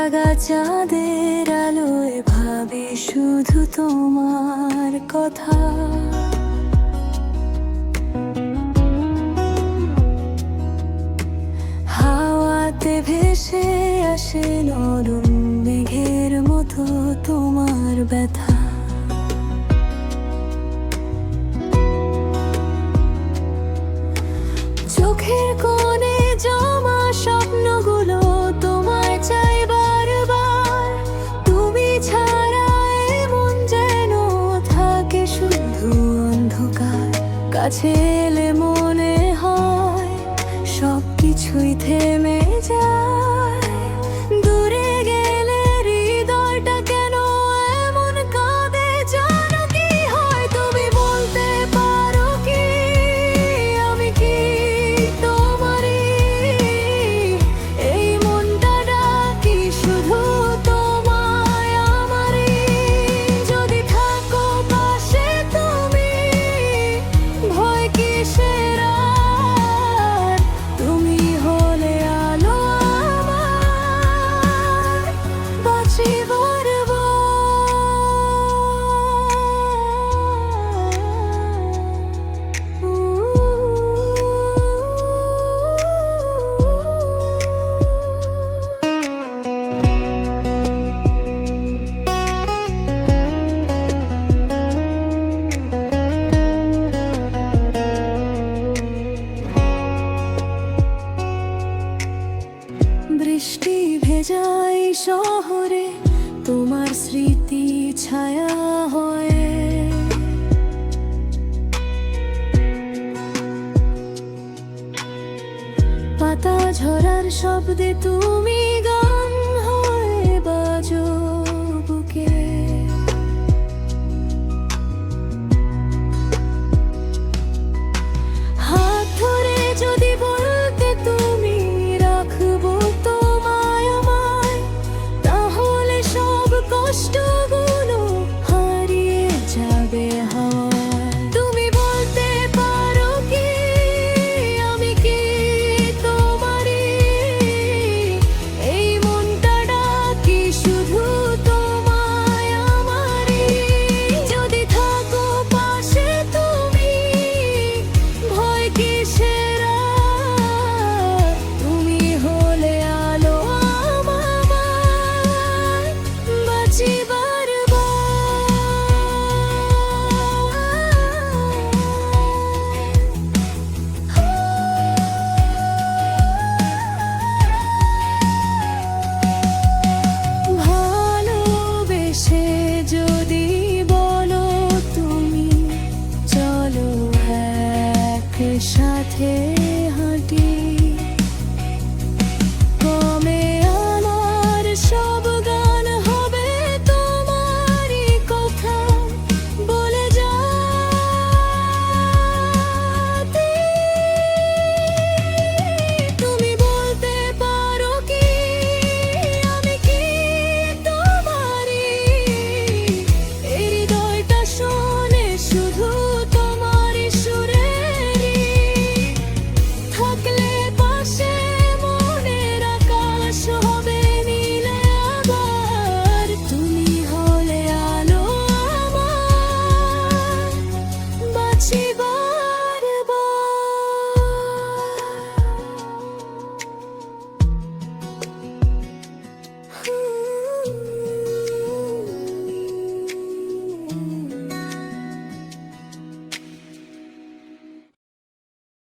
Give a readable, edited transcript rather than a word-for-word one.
জাগা চাঁদের আলোয় ভাবি শুধু তোমার কথা। হাওয়াতে ভেসে আসে নরম মেঘের মতো তোমার ব্যথা। চোখের কোণে জমা স্বপ্নগুলো তোমায় চাই বারবার। তুমি ছাড়া এমন যেন থাকে শুধু অন্ধকার। কাছে এলে মনে হয় সবকিছুই থেমে যায়। দূরে গেলে হৃদয়টা কেন এমন কাঁদে, জানো কি হয়? তুমি বলতে পারো কি আমি কি তোমারই? এই মনটা ডাকি শুধু তোমায় আমারই। যদি থাকো পাশে তুমি, ভয় কিসের আর? তুমি হলে আলো আমার, বাঁচি বারবার। বৃষ্টি ভেজাই শহরে তোমার স্মৃতি ছায়া হয়ে। পাতা ঝরার শব্দে তুমি